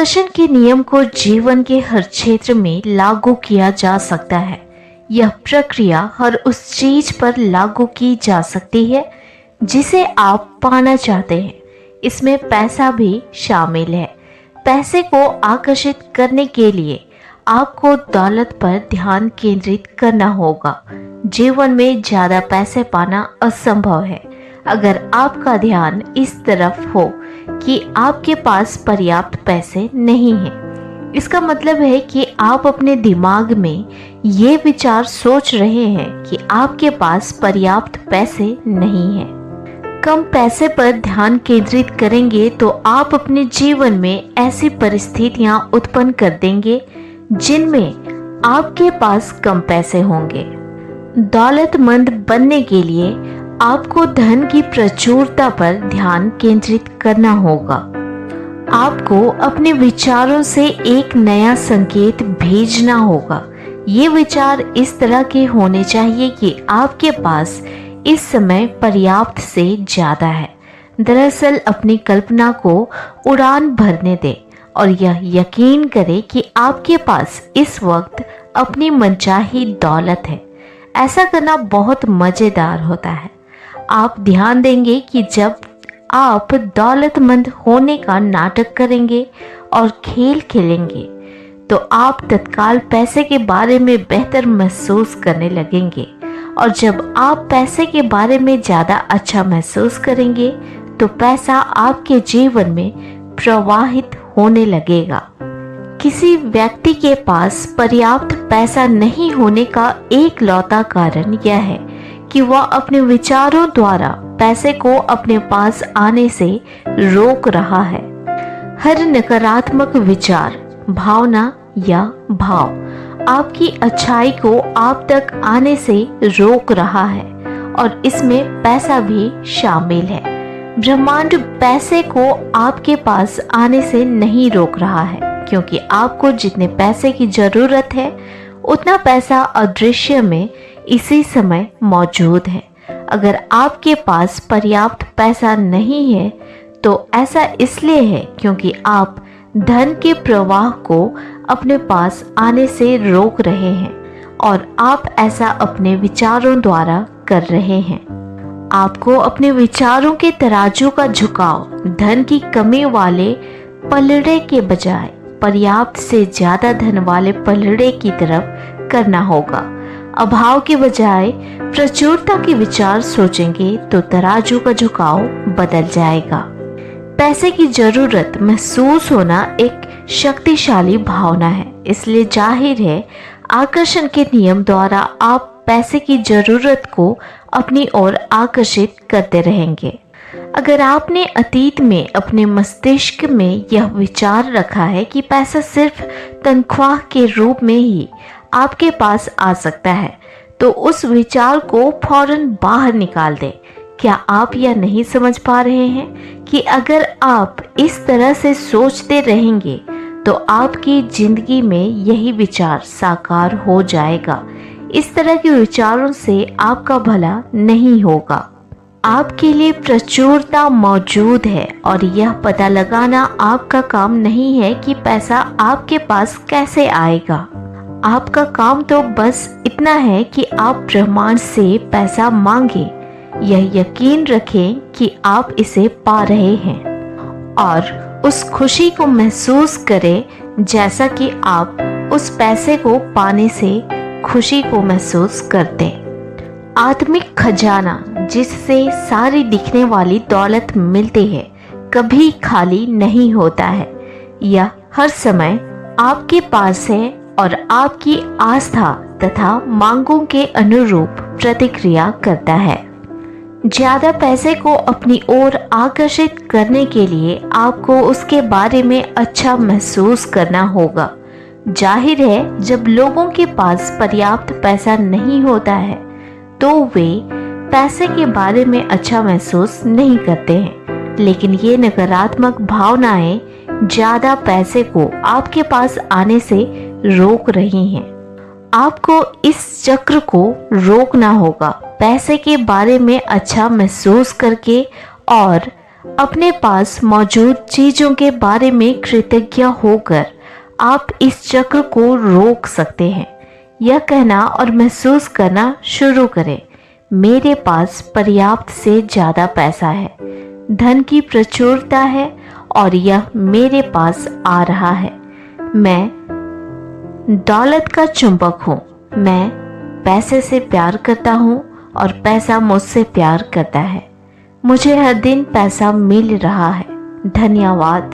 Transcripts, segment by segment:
आकर्षण के नियम को जीवन के हर क्षेत्र में लागू किया जा सकता है। यह प्रक्रिया हर उस चीज पर लागू की जा सकती है जिसे आप पाना चाहते हैं। इसमें पैसा भी शामिल है। पैसे को आकर्षित करने के लिए आपको दौलत पर ध्यान केंद्रित करना होगा। जीवन में ज्यादा पैसे पाना असंभव है अगर आपका ध्यान इस तरफ हो कि आपके पास पर्याप्त पैसे नहीं हैं। इसका मतलब है कि आप अपने दिमाग में ये विचार सोच रहे हैं कि आपके पास पर्याप्त पैसे नहीं हैं। कम पैसे पर ध्यान केंद्रित करेंगे तो आप अपने जीवन में ऐसी परिस्थितियां उत्पन्न कर देंगे जिनमें आपके पास कम पैसे होंगे। दौलतमंद बनने के लिए आपको धन की प्रचुरता पर ध्यान केंद्रित करना होगा। आपको अपने विचारों से एक नया संकेत भेजना होगा। ये विचार इस तरह के होने चाहिए कि आपके पास इस समय पर्याप्त से ज्यादा है। दरअसल अपनी कल्पना को उड़ान भरने दें और यह यकीन करें कि आपके पास इस वक्त अपनी मनचाही दौलत है। ऐसा करना बहुत मजेदार होता है। आप ध्यान देंगे कि जब आप दौलतमंद होने का नाटक करेंगे और खेल खेलेंगे तो आप तत्काल पैसे के बारे में बेहतर महसूस करने लगेंगे, और जब आप पैसे के बारे में ज़्यादा अच्छा महसूस करेंगे तो पैसा आपके जीवन में प्रवाहित होने लगेगा। किसी व्यक्ति के पास पर्याप्त पैसा नहीं होने का एक लौता कारण यह है कि वह अपने विचारों द्वारा पैसे को अपने पास आने से रोक रहा है। हर नकारात्मक विचार, भावना या भाव आपकी अच्छाई को आप तक आने से रोक रहा है, और इसमें पैसा भी शामिल है। ब्रह्मांड पैसे को आपके पास आने से नहीं रोक रहा है, क्योंकि आपको जितने पैसे की जरूरत है उतना पैसा अदृश्य में इसी समय मौजूद है। अगर आपके पास पर्याप्त पैसा नहीं है तो ऐसा इसलिए है क्योंकि आप धन के प्रवाह को अपने पास आने से रोक रहे हैं, और आप ऐसा अपने विचारों द्वारा कर रहे हैं। आपको अपने विचारों के तराजू का झुकाव धन की कमी वाले पलड़े के बजाय पर्याप्त से ज्यादा धन वाले पलड़े की तरफ करना होगा। अभाव के बजाय प्रचुरता के विचार सोचेंगे तो तराजू का झुकाव बदल जाएगा। पैसे की जरूरत महसूस होना एक शक्तिशाली भावना है, इसलिए जाहिर है आकर्षण के नियम द्वारा आप पैसे की जरूरत को अपनी ओर आकर्षित करते रहेंगे। अगर आपने अतीत में अपने मस्तिष्क में यह विचार रखा है कि पैसा सिर्फ तनख्वाह के रूप में ही आपके पास आ सकता है, तो उस विचार को फौरन बाहर निकाल दें। क्या आप यह नहीं समझ पा रहे हैं कि अगर आप इस तरह से सोचते रहेंगे तो आपकी जिंदगी में यही विचार साकार हो जाएगा। इस तरह के विचारों से आपका भला नहीं होगा। आपके लिए प्रचुरता मौजूद है, और यह पता लगाना आपका काम नहीं है कि पैसा आपके पास कैसे आएगा। आपका काम तो बस इतना है कि आप ब्रह्मांड से पैसा मांगे, यह यकीन रखें कि आप इसे पा रहे हैं, और उस खुशी को महसूस करें जैसा कि आप उस पैसे को पाने से खुशी को महसूस करते हैं। आत्मिक खजाना जिससे सारी दिखने वाली दौलत मिलती है कभी खाली नहीं होता है। यह हर समय आपके पास है और आपकी आस्था तथा मांगों के अनुरूप प्रतिक्रिया करता है। ज्यादा पैसे को अपनी ओर आकर्षित करने के लिए आपको उसके बारे में अच्छा महसूस करना होगा। जाहिर है जब लोगों के पास पर्याप्त पैसा नहीं होता है तो वे पैसे के बारे में अच्छा महसूस नहीं करते हैं, लेकिन ये नकारात्मक भावनाएं ज्यादा पैसे को आपके पास आने से रोक रही हैं। आपको इस चक्र को रोकना होगा, पैसे के बारे में अच्छा महसूस करके और अपने पास मौजूद चीजों के बारे में कृतज्ञ होकर आप इस चक्र को रोक सकते हैं। यह कहना और महसूस करना शुरू करें, मेरे पास पर्याप्त से ज़्यादा पैसा है, धन की प्रचुरता है और यह मेरे पास आ रहा है। मैं दौलत का चुंबक हूँ, मैं पैसे से प्यार करता हूँ और पैसा मुझसे प्यार करता है। मुझे हर दिन पैसा मिल रहा है, धन्यवाद।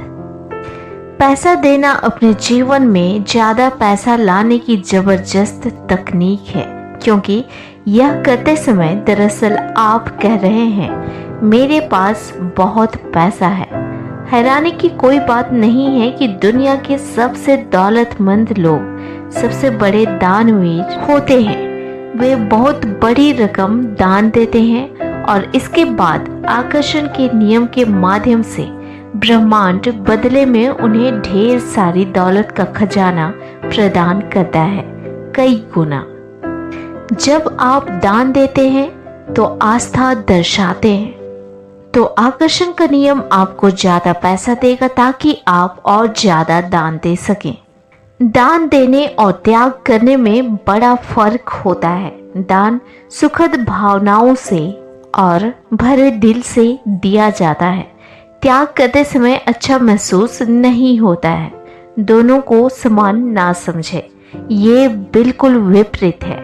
पैसा देना अपने जीवन में ज़्यादा पैसा लाने की ज़बरदस्त तकनीक है, क्योंकि यह करते समय दरअसल आप कह रहे हैं मेरे पास बहुत पैसा है। हैरानी की कोई बात नहीं है कि दुनिया के सबसे दौलतमंद लोग सबसे बड़े दानवीर होते हैं। वे बहुत बड़ी रकम दान देते हैं और इसके बाद आकर्षण के नियम के माध्यम से ब्रह्मांड बदले में उन्हें ढेर सारी दौलत का खजाना प्रदान करता है, कई गुना। जब आप दान देते हैं तो आस्था दर्शाते हैं, तो आकर्षण का नियम आपको ज्यादा पैसा देगा ताकि आप और ज्यादा दान दे सकें। दान देने और त्याग करने में बड़ा फर्क होता है। दान सुखद भावनाओं से और भरे दिल से दिया जाता है। त्याग करते समय अच्छा महसूस नहीं होता है। दोनों को समान ना समझे, ये बिल्कुल विपरीत है।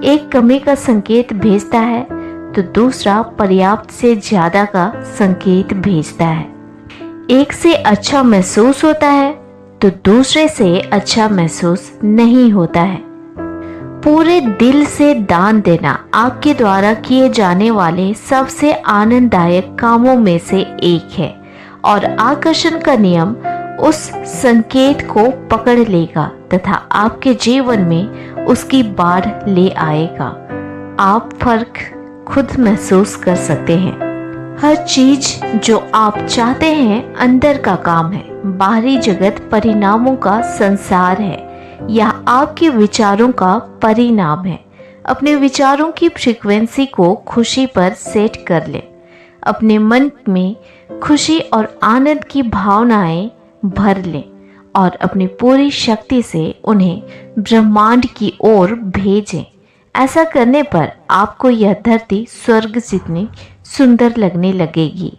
एक कमी का संकेत भेजता है तो दूसरा पर्याप्त से ज्यादा का संकेत भेजता है। एक से अच्छा महसूस होता है तो दूसरे से अच्छा महसूस नहीं होता है। पूरे दिल से दान देना आपके द्वारा किए जाने वाले सबसे आनंददायक कामों में से एक है और आकर्षण का नियम उस संकेत को पकड़ लेगा तथा आपके जीवन में उसकी बाढ़ ले आएगा। आप फर्क खुद महसूस कर सकते हैं। हर चीज जो आप चाहते हैं अंदर का काम है, बाहरी जगत परिणामों का संसार है। यह आपके विचारों का परिणाम है। अपने विचारों की फ्रीक्वेंसी को खुशी पर सेट कर लें। अपने मन में खुशी और आनंद की भावनाएं भर लें और अपनी पूरी शक्ति से उन्हें ब्रह्मांड की ओर भेजें। ऐसा करने पर आपको यह धरती स्वर्ग जितनी सुंदर लगने लगेगी।